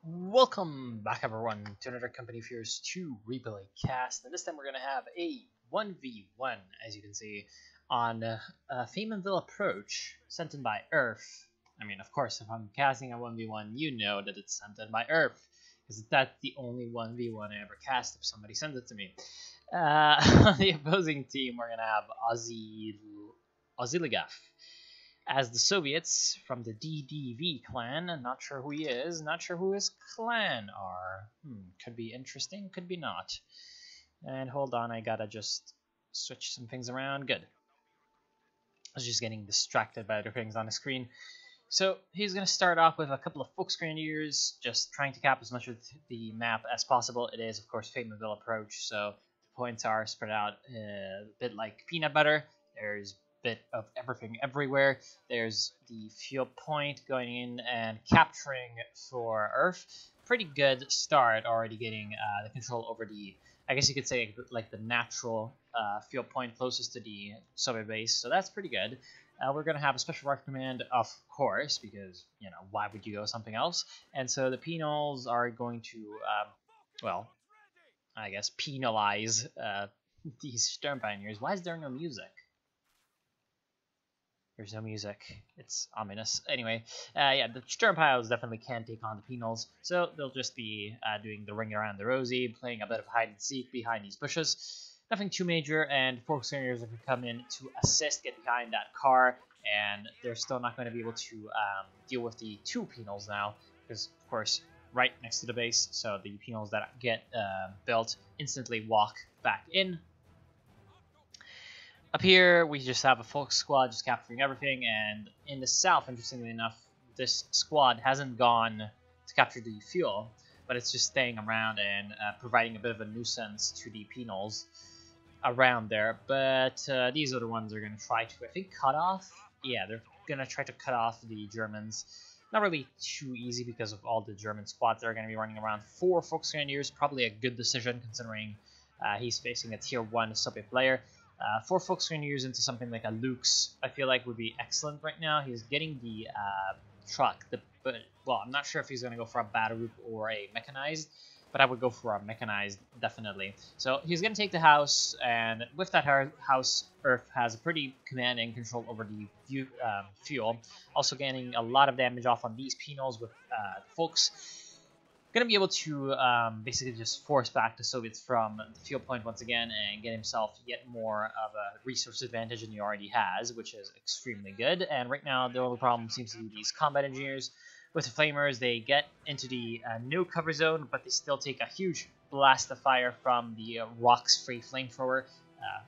Welcome back, everyone, to another Company Fears 2 replay cast. And this time we're going to have a 1v1, as you can see, on Fame and Vil Approach, sent in by Earth. I mean, of course, if I'm casting a 1v1, you know that it's sent in by Earth, because that's the only 1v1 I ever cast if somebody sends it to me. On the opposing team, we're going to have Ozilligaf as the Soviets from the DDV clan. Not sure who he is, not sure who his clan are. Could be interesting, could be not. And hold on, I gotta just switch some things around. Good. I was just getting distracted by other things on the screen. So he's going to start off with a couple of Folk Grenadiers, just trying to cap as much of the map as possible. It is, of course, Fame and Vil Approach, so the points are spread out a bit like peanut butter. There's bit of everything everywhere. There's the fuel point going in and capturing for Earth. Pretty good start already getting the control over the, I guess you could say, like the natural fuel point closest to the Soviet base. So that's pretty good. We're going to have a special rocket command, of course, because, you know, why would you go something else? And so the penals are going to, well, I guess penalize these Stern Pioneers. Why is there no music? There's no music. It's ominous. Anyway, yeah, the Sturm Piles definitely can take on the penals, so they'll just be doing the ring around the rosy, playing a bit of hide and seek behind these bushes. Nothing too major, and Folk Grenadiers are going to come in to assist, get behind that car, and they're still not going to be able to deal with the two penals now, because, of course, right next to the base, so the penals that get built instantly walk back in. Up here, we just have a Folk squad just capturing everything, and in the south, interestingly enough, this squad hasn't gone to capture the fuel, but it's just staying around and providing a bit of a nuisance to the penals around there. But these other ones are going to try to, I think, cut off. Yeah, they're going to try to cut off the Germans. Not really too easy because of all the German squads that are going to be running around. 4 Folk Grenadiers, probably a good decision considering he's facing a tier 1 Soviet player. 4 Folk Grenadiers into something like a Lux, I feel like would be excellent right now. He's getting the truck, but well, I'm not sure if he's going to go for a battle group or a mechanized, but I would go for a mechanized, definitely. So he's going to take the house, and with that house, Earth has a pretty commanding control over the fuel, also gaining a lot of damage off on these penals with Folks. Going to be able to basically just force back the Soviets from the field point once again and get himself yet more of a resource advantage than he already has, which is extremely good. And right now, the only problem seems to be these combat engineers. With the Flamers, they get into the no cover zone, but they still take a huge blast of fire from the Rocks-free flamethrower.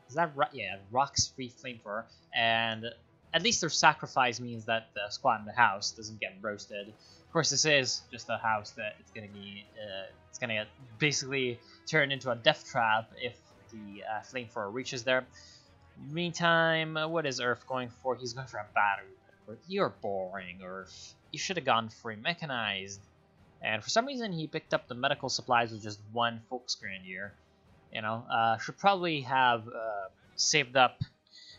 Is that right? Yeah, Rocks-free flamethrower. And at least their sacrifice means that the squad in the house doesn't get roasted. Of course, this is just a house that it's gonna be, it's gonna get basically turned into a death trap if the flamethrower reaches there. Meantime, what is Earth going for? He's going for a battery. You're boring, Earth. You should have gone for a mechanized. And for some reason, he picked up the medical supplies with just 1 Folk Grenadier. You know, should probably have saved up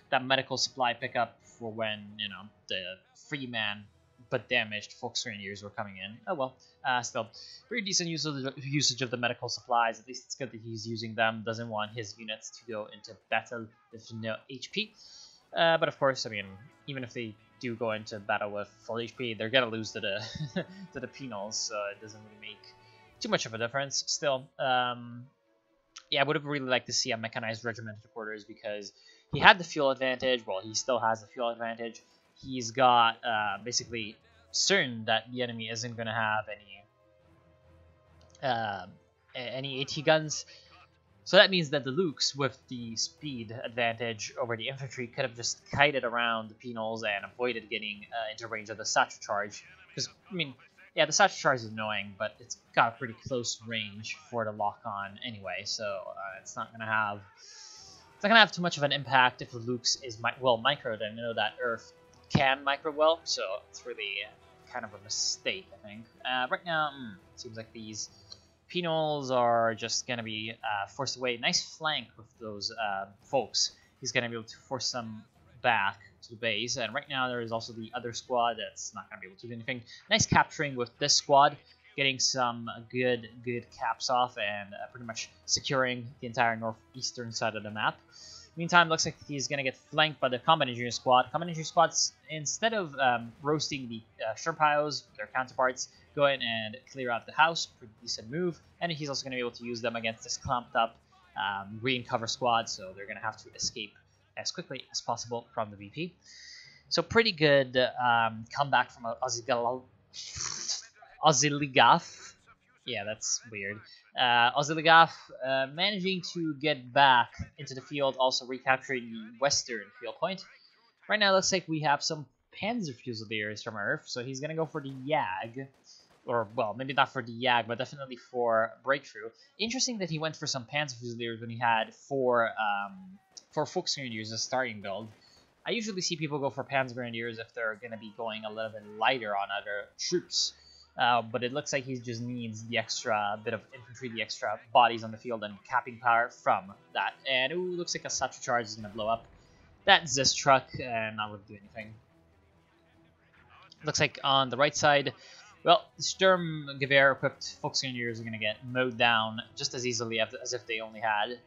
that medical supply pickup for when, you know, the free man but damaged Folk Grenadiers were coming in. Oh well, still pretty decent usage of the medical supplies. At least it's good that he's using them. Doesn't want his units to go into battle with no HP. But of course, I mean, even if they do go into battle with full HP, they're gonna lose to the to the penals, so it doesn't really make too much of a difference. Still, yeah, I would have really liked to see a mechanized regimented quarters because he had the fuel advantage. Well, he still has the fuel advantage. He's got basically certain that the enemy isn't going to have any AT guns. So that means that the Lukes, with the speed advantage over the infantry, could have just kited around the penals and avoided getting into range of the satchel charge. Because, I mean, yeah, the satchel charge is annoying, but it's got a pretty close range for the lock-on anyway, so it's not going to have... It's not going to have too much of an impact if the Lukes is well microed. I know that Earth can micro well, so it's really kind of a mistake, I think. Right now, it seems like these penals are just going to be forced away. Nice flank with those folks. He's going to be able to force them back to the base. And right now there is also the other squad that's not going to be able to do anything. Nice capturing with this squad. getting some good caps off and pretty much securing the entire northeastern side of the map. Meantime, looks like he's going to get flanked by the Combat Engineer Squad. Combat Engineer Squads, instead of roasting the Sherpios, their counterparts, go in and clear out the house. Pretty decent move. And he's also going to be able to use them against this clumped up green cover squad, so they're going to have to escape as quickly as possible from the VP. So pretty good comeback from Oziligath. Yeah, that's weird. Oziligath managing to get back into the field, also recapturing the western field point. Right now, it looks like we have some Panzer Fusiliers from Earth, so he's going to go for the YAG. Or, well, maybe not for the YAG, but definitely for Breakthrough. Interesting that he went for some Panzer Fusiliers when he had four Volksgrenadiers as a starting build. I usually see people go for Panzer Grenadiers if they're going to be going a little bit lighter on other troops. But it looks like he just needs the extra bit of infantry, the extra bodies on the field, and capping power from that. And ooh, looks like a Satchel Charge is going to blow up that Zis truck and not really do anything. Looks like on the right side, well, the Sturmgewehr-equipped Volksgrenadiers are going to get mowed down just as easily as if they only had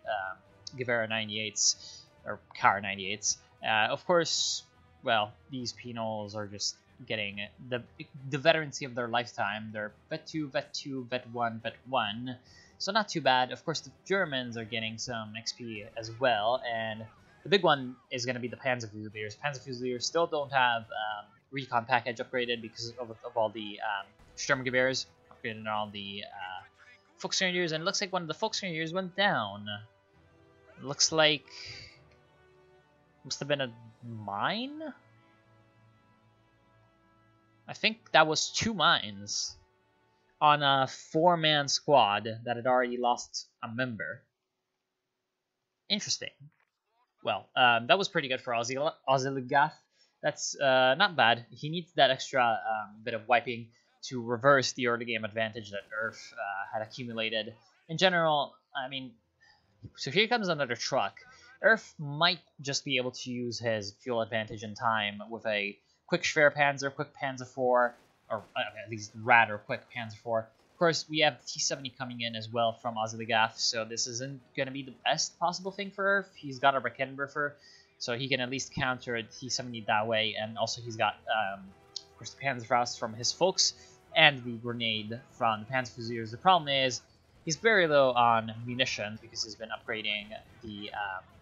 Gewehr 98s, or Kar 98s. Of course, well, these Penals are just getting the veterancy of their lifetime. They're Vet 2, Vet 2, Vet 1, Vet 1, so not too bad. Of course, the Germans are getting some XP as well, and the big one is going to be the Panzer Fusiliers. Panzer Fusiliers still don't have recon package upgraded because of all the Sturmgewehrs upgraded on all the Volksgrenadiers, and it looks like one of the Volksgrenadiers went down. It looks like must have been a mine? I think that was 2 mines on a 4-man squad that had already lost a member. Interesting. Well, that was pretty good for Oziligath. That's not bad. He needs that extra bit of wiping to reverse the early game advantage that Earth had accumulated. In general, I mean, so here comes another truck. Earth might just be able to use his fuel advantage in time with a quick Schwerpanzer, quick Panzer IV, or at least rather quick Panzer IV. Of course, we have T-70 coming in as well from Oziligath, so this isn't going to be the best possible thing for Earth. He's got a Breckenwerfer, so he can at least counter T-70 that way, and also he's got, of course, the Panzerfaust from his folks, and the grenade from the Panzer Fusiliers. The problem is, he's very low on munitions because he's been upgrading the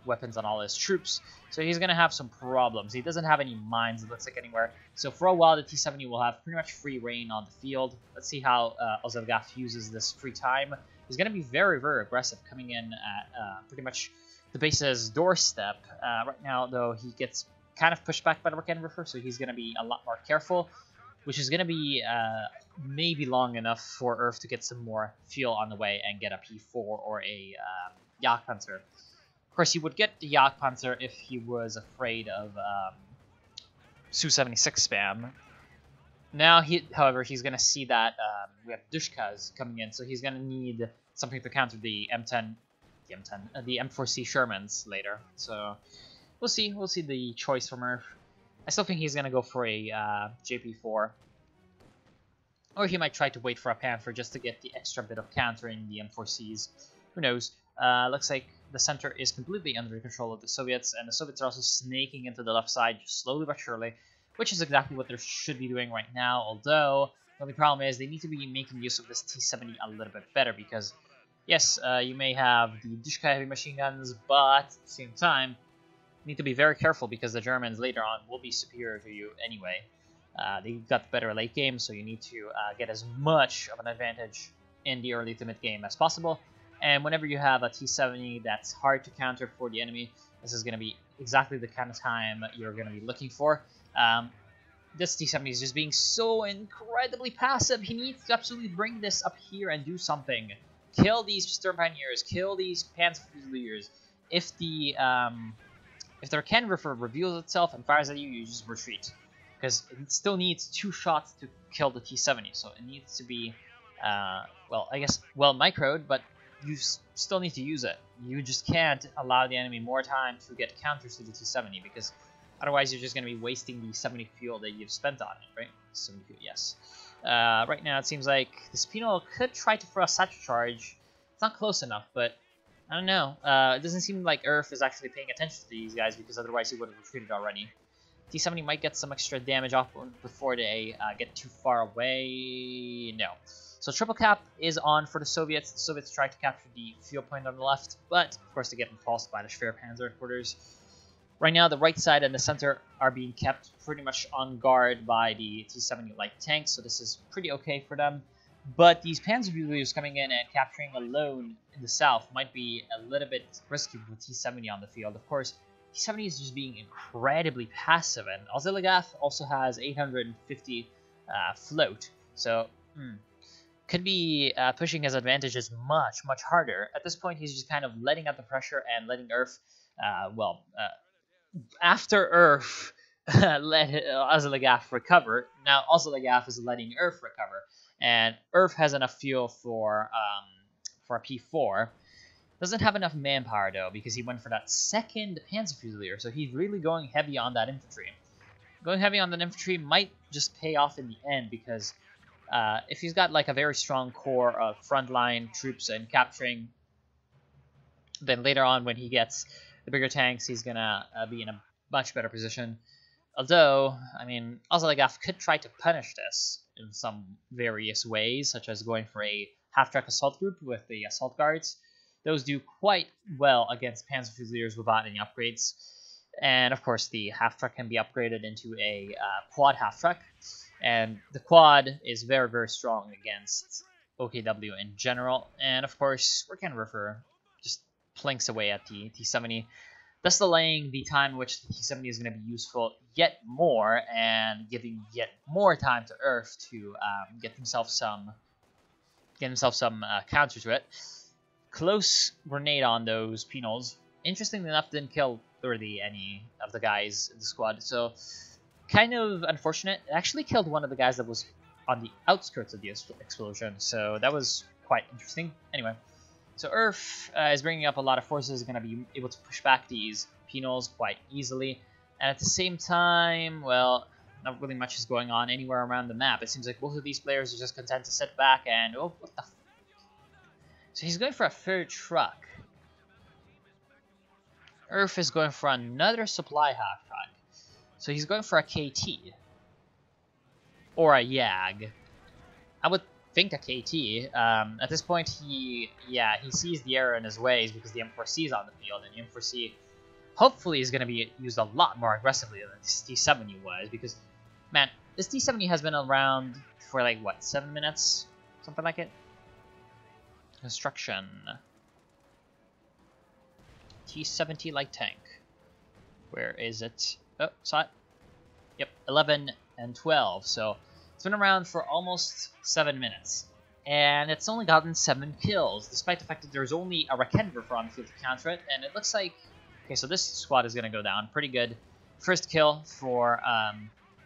weapons on all his troops, so he's going to have some problems. He doesn't have any mines, it looks like, anywhere, so for a while the T-70 will have pretty much free reign on the field. Let's see how Oziligath uses this free time. He's going to be very, very aggressive, coming in at pretty much the base's doorstep. Right now, though, he gets kind of pushed back by the Breckenwerfer, so he's going to be a lot more careful, which is going to be maybe long enough for Earth to get some more fuel on the way and get a P4 or a Jagdpanzer. Of course, he would get the Jagdpanzer if he was afraid of Su-76 spam. Now, however, he's going to see that we have Dushkas coming in, so he's going to need something to counter the the M4C Shermans later. So we'll see. We'll see the choice from Earth. I still think he's going to go for a JP4. Or he might try to wait for a Panther just to get the extra bit of countering the M4Cs. Who knows? Looks like the center is completely under control of the Soviets, and the Soviets are also snaking into the left side just slowly but surely, which is exactly what they should be doing right now, although the only problem is they need to be making use of this T-70 a little bit better because, yes, you may have the Dushka heavy machine guns, but at the same time, you need to be very careful because the Germans later on will be superior to you anyway. They got better late game, so you need to get as much of an advantage in the early to mid game as possible. And whenever you have a T-70 that's hard to counter for the enemy, this is going to be exactly the kind of time you're going to be looking for. This T-70 is just being so incredibly passive. He needs to absolutely bring this up here and do something. Kill these Sturm Pioneers, kill these Panzer Fusiliers. If their Breckenwerfer reveals itself and fires at you, you just retreat. Because it still needs 2 shots to kill the T-70, so it needs to be, well, I guess, well microed, but you still need to use it. You just can't allow the enemy more time to get counters to the T-70, because otherwise you're just going to be wasting the 70 fuel that you've spent on it, right? 70 fuel, yes. Right now, it seems like this Penal could try to throw a Satchel Charge. It's not close enough, but I don't know. It doesn't seem like Earth is actually paying attention to these guys, because otherwise he would have retreated already. T70 might get some extra damage off before they get too far away. No. So triple cap is on for the Soviets. The Soviets try to capture the fuel point on the left, but of course they get repulsed by the Schwerpanzer headquarters. Right now, the right side and the center are being kept pretty much on guard by the T-70 light tanks, so this is pretty okay for them. But these Panzerfusiliers coming in and capturing alone in the south might be a little bit risky with T-70 on the field. Of course, T-70 is just being incredibly passive, and Ozilagath also has 850 float, so could be pushing his advantages much harder. At this point, he's just kind of letting out the pressure and letting Earth, after Earth let Ozilagath recover, now Ozilagath is letting Earth recover, and Earth has enough fuel for a P4. Doesn't have enough manpower though, because he went for that second Panzerfusilier, so he's really going heavy on that infantry. Going heavy on that infantry might just pay off in the end, because if he's got like a very strong core of frontline troops and capturing, then later on when he gets the bigger tanks, he's gonna be in a much better position. Although, I mean, Ozilagath could try to punish this in some various ways, such as going for a half-track assault group with the assault guards. Those do quite well against Panzerfusiliers without any upgrades. And of course, the half-track can be upgraded into a quad half-track. And the quad is very strong against OKW in general. And of course, Rakenwerfer just plinks away at the T-70, thus delaying the time in which the T-70 is going to be useful yet more, and giving yet more time to Earth to get himself some counter to it. Close grenade on those Penals. Interestingly enough, didn't kill really any of the guys in the squad, so kind of unfortunate. It actually killed one of the guys that was on the outskirts of the explosion, so that was quite interesting. Anyway, so Earth is bringing up a lot of forces, going to be able to push back these Penals quite easily, and at the same time, well, not really much is going on anywhere around the map. It seems like both of these players are just content to sit back and, oh, what the f. So he's going for a third truck. Earth is going for another supply half-track. So he's going for a KT. Or a YAG. I would think a KT. At this point, he sees the error in his ways because the M4C is on the field, and the M4C hopefully is going to be used a lot more aggressively than this T-70 was, because, man, this T-70 has been around for like, what, 7 minutes? Something like it? Construction. T-70 light tank. Where is it? Oh, saw it. Yep, 11 and 12. So it's been around for almost 7 minutes. And it's only gotten 7 kills, despite the fact that there's only a Rakenwerfer on the field to counter it. And it looks like... Okay, so this squad is going to go down pretty good. First kill for...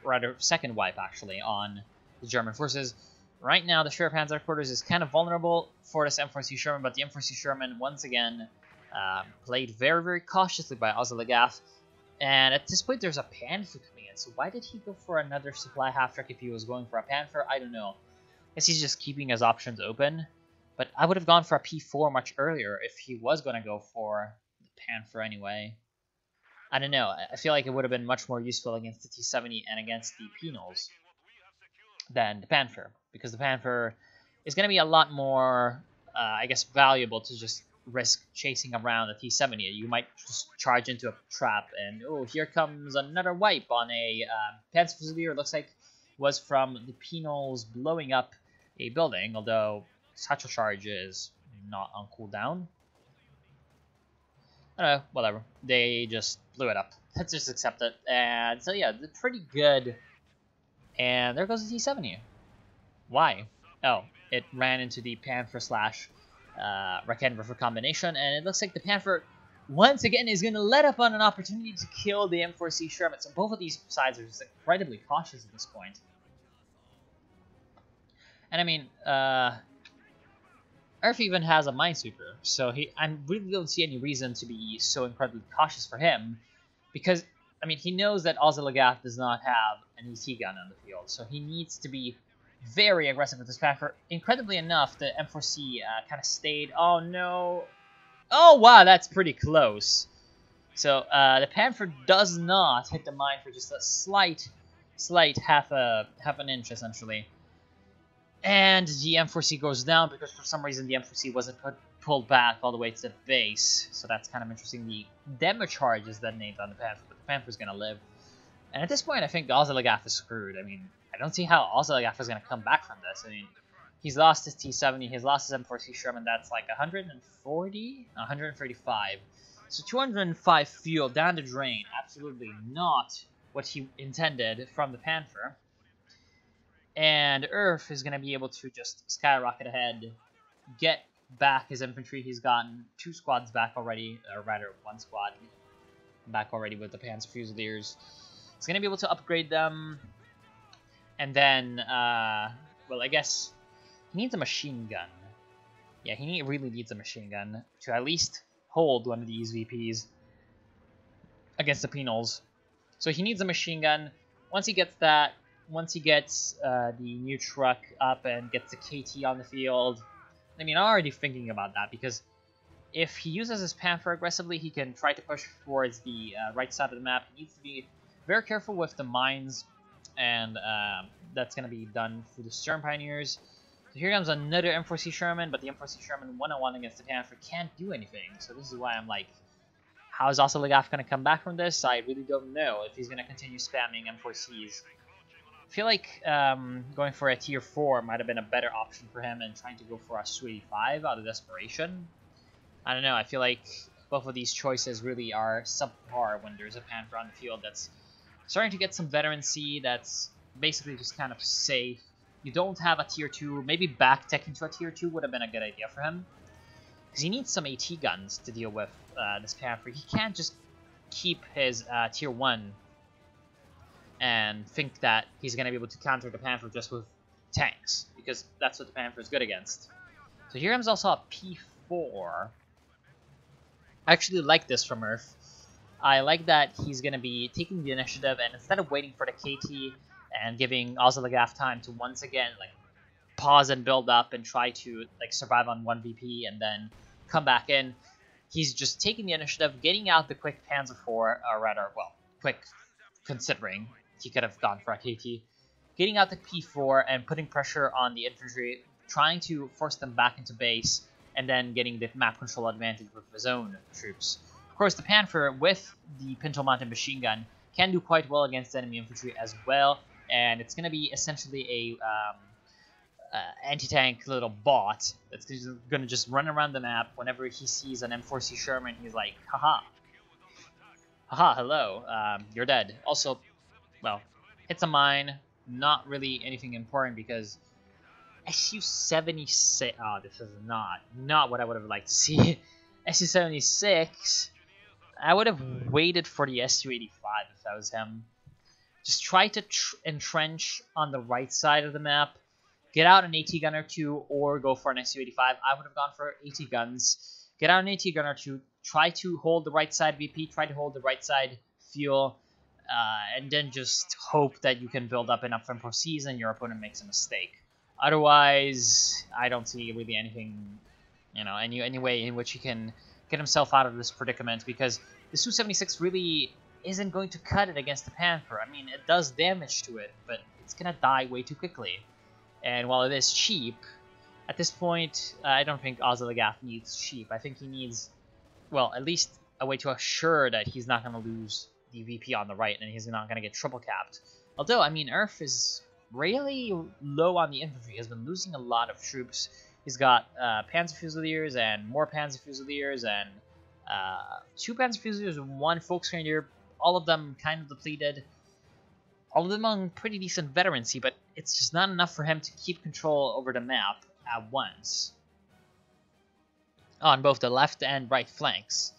rather, second wipe, actually, on the German forces. Right now, the Schwerpanzer headquarters is kind of vulnerable for this M4C Sherman, but the M4C Sherman, once again, played very cautiously by Ozilagath. And at this point, there's a Panther coming in, so why did he go for another supply half-track if he was going for a Panther? I don't know. I guess he's just keeping his options open. But I would have gone for a P4 much earlier if he was going to go for the Panther anyway. I don't know. I feel like it would have been much more useful against the T-70 and against the Penals than the Panther, because the Panther is going to be a lot more, I guess, valuable to just risk chasing around the T-70. You might just charge into a trap, and oh, here comes another wipe on a Panzerfusilier. Looks like was from the Penals blowing up a building, although Satchel Charge is not on cooldown. I don't know, whatever. They just blew it up. Let's just accept it. And so yeah, they're pretty good. And there goes the T-70. Why? Oh, it ran into the Panther slash Rakenwerfer combination, and it looks like the Panther once again is going to let up on an opportunity to kill the M4C Sherman. So both of these sides are just incredibly cautious at this point. And I mean, Earth even has a Minesweeper, so I really don't see any reason to be so incredibly cautious for him, because I mean, he knows that Ozilagath does not have an ET gun on the field, so he needs to be very aggressive with this Panther. Incredibly enough, the M4C kind of stayed. Oh no! Oh wow, that's pretty close. So the Panther does not hit the mine for just a slight half an inch essentially. And the M4C goes down because for some reason the M4C wasn't pulled back all the way to the base. So that's kind of interesting. The damage charge is detonated on the Panther, but the Panther's going to live. And at this point, I think Ozilagaf is screwed. I mean, I don't see how Ozilagaf is going to come back from this. I mean, he's lost his T-70, he's lost his M4C Sherman. That's like 140? 135. So 205 fuel down the drain. Absolutely not what he intended from the Panther. And Earth is going to be able to just skyrocket ahead, get back his infantry. He's gotten 2 squads back already, or rather 1 squad back already with the Panzer Fusiliers. He's going to be able to upgrade them. And then, well, I guess he needs a machine gun. Yeah, he really needs a machine gun to at least hold one of these VPs against the Penals. So he needs a machine gun. Once he gets that, once he gets the new truck up and gets the KT on the field, I mean, I'm already thinking about that because if he uses his Panther aggressively, he can try to push towards the right side of the map. He needs to be very careful with the mines, and that's going to be done through the Stern Pioneers. So here comes another M4C Sherman, but the M4C Sherman one-on-one against the Panther can't do anything. So this is why I'm like, how is Ozilagaf going to come back from this? I really don't know if he's going to continue spamming M4Cs. I feel like going for a tier 4 might have been a better option for him than trying to go for a Su-85 out of desperation. I don't know, I feel like both of these choices really are subpar when there's a Panther on the field that's starting to get some veterancy, that's basically just kind of safe. You don't have a tier 2, maybe back tech into a tier 2 would have been a good idea for him. Because he needs some AT guns to deal with this Panther. He can't just keep his tier 1 and think that he's going to be able to counter the Panther just with tanks, because that's what the Panther is good against. So here comes also a P4. I actually like this from Earth. I like that he's going to be taking the initiative, and instead of waiting for the KT and giving Ozilagaf time to once again like pause and build up and try to like survive on 1 VP and then come back in, he's just taking the initiative, getting out the quick Panzer IV, or rather, well, quick considering he could have gone for a KT, getting out the P4 and putting pressure on the infantry, trying to force them back into base, and then getting the map control advantage with his own troops. Of course, the Panther with the Pinto-mounted machine gun can do quite well against enemy infantry as well, and it's going to be essentially a anti-tank little bot that's going to just run around the map. Whenever he sees an M4C Sherman, he's like, haha, haha, hello, you're dead. Also, well, hits a mine, not really anything important because Su-76, oh, this is not what I would have liked to see. Su-76, I would have waited for the Su-85 if that was him. Just try to entrench on the right side of the map, get out an AT gun or 2, or go for an Su-85. I would have gone for AT guns. Get out an AT gun or 2, try to hold the right side VP, try to hold the right side fuel, and then just hope that you can build up enough M4Cs and your opponent makes a mistake. Otherwise, I don't see really anything, you know, any way in which he can get himself out of this predicament, because the Su-76 really isn't going to cut it against the Panther. I mean, it does damage to it, but it's going to die way too quickly. And while it is cheap, at this point, I don't think Ozilagaf needs cheap. I think he needs, well, at least a way to assure that he's not going to lose the VP on the right and he's not going to get triple capped. Although, I mean, Earth is really low on the infantry. He has been losing a lot of troops. He's got Panzer Fusiliers and more Panzer Fusiliers and 2 Panzer Fusiliers and 1 Volksgrenadier. All of them kind of depleted. All of them on pretty decent veterancy, but it's just not enough for him to keep control over the map at once. On both the left and right flanks,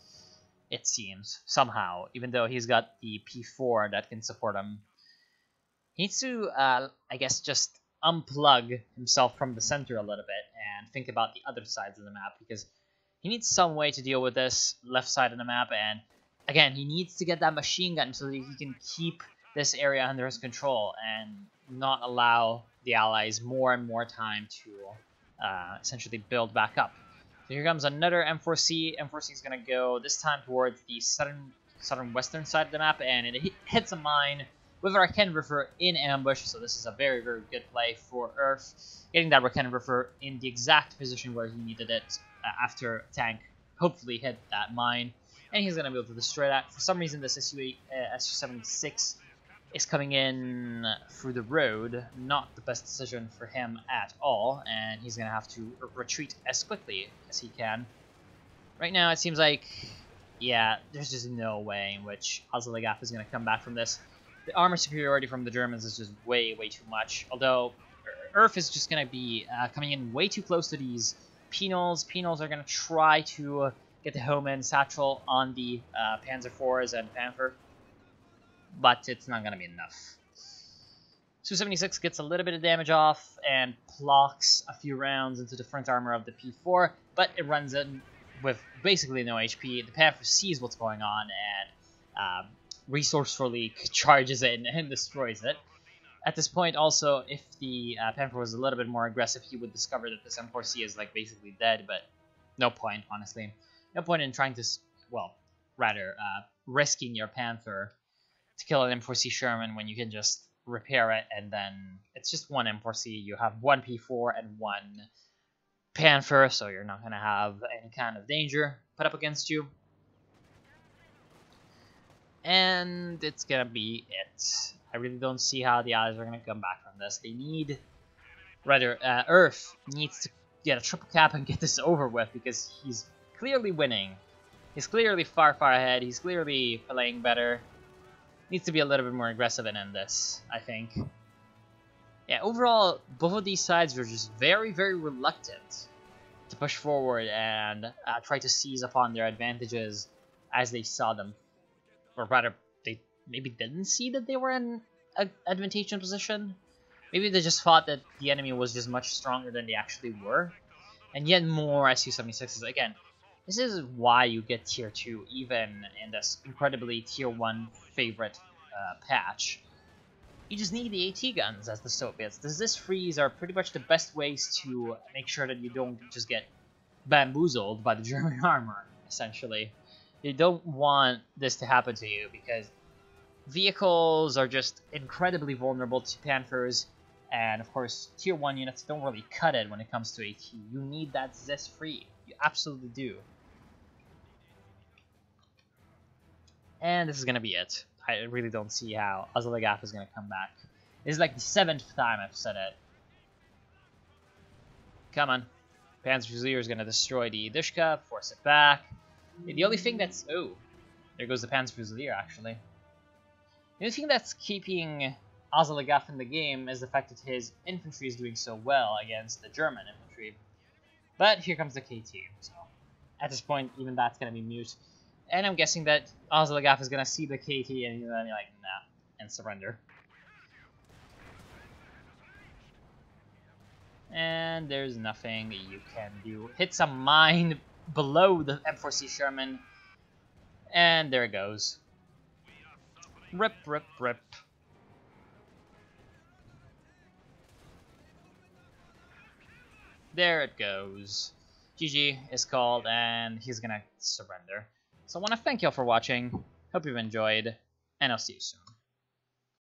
it seems, somehow, even though he's got the P4 that can support him. He needs to, I guess, just unplug himself from the center a little bit and think about the other sides of the map, because he needs some way to deal with this left side of the map, and again, he needs to get that machine gun so that he can keep this area under his control and not allow the allies more and more time to essentially build back up. So here comes another M4C. M4C is going to go this time towards the southern western side of the map, and it hits a mine with Raken River in ambush. So this is a very, very good play for Earth, getting that Raken River in the exact position where he needed it after a tank hopefully hit that mine, and he's going to be able to destroy that. For some reason, this Su-76 is coming in through the road. Not the best decision for him at all, and he's going to have to retreat as quickly as he can. Right now, it seems like, yeah, there's just no way in which Azalagaf is going to come back from this. The armor superiority from the Germans is just way, way too much, although Earth is just going to be coming in way too close to these Penals. Penals are going to try to get the Hohmann Satchel on the Panzer IVs and Panther, but it's not going to be enough. Su-76 gets a little bit of damage off and blocks a few rounds into the front armor of the P4, but it runs in with basically no HP. The Panther sees what's going on and resourcefully charges in and destroys it. At this point, also, if the Panther was a little bit more aggressive, he would discover that this M4C is like basically dead, but no point, honestly. No point in trying to, well, rather, risking your Panther to kill an M4C Sherman when you can just repair it, and then it's just one M4C. You have one P4 and one Panther, so you're not going to have any kind of danger put up against you. And it's going to be it. I really don't see how the Allies are going to come back from this. They need, rather, Earth needs to get a triple cap and get this over with, because he's clearly winning. He's clearly far, far ahead. He's clearly playing better. Needs to be a little bit more aggressive and end this, I think. Yeah, overall, both of these sides were just very, very reluctant to push forward and try to seize upon their advantages as they saw them. Or rather, they maybe didn't see that they were in an advantageous position. Maybe they just thought that the enemy was just much stronger than they actually were. And yet more Su-76s. Again, this is why you get tier 2 even in this incredibly tier 1 favorite patch. You just need the AT guns as the Soviets. The ZIS-3s are pretty much the best ways to make sure that you don't just get bamboozled by the German armor, essentially. You don't want this to happen to you, because vehicles are just incredibly vulnerable to Panthers, and of course tier 1 units don't really cut it when it comes to AT. You need that ZIS-3. You absolutely do. And this is going to be it. I really don't see how Azalagaf is going to come back. This is like the 7th time I've said it. Come on. Panzer Fusilier is going to destroy the Dushka, force it back. The only thing that's... Oh, there goes the Panzer Fusilier, actually. The only thing that's keeping Azalagaf in the game is the fact that his infantry is doing so well against the German infantry. But here comes the KT, so at this point, even that's going to be mute. And I'm guessing that Azalagaf is going to see the KT and he's going to be like, nah, and surrender. And there's nothing you can do. Hit some mine below the M4C Sherman, and there it goes. Rip, rip, rip. There it goes. GG is called, and he's gonna surrender. So I want to thank y'all for watching. Hope you've enjoyed, and I'll see you soon.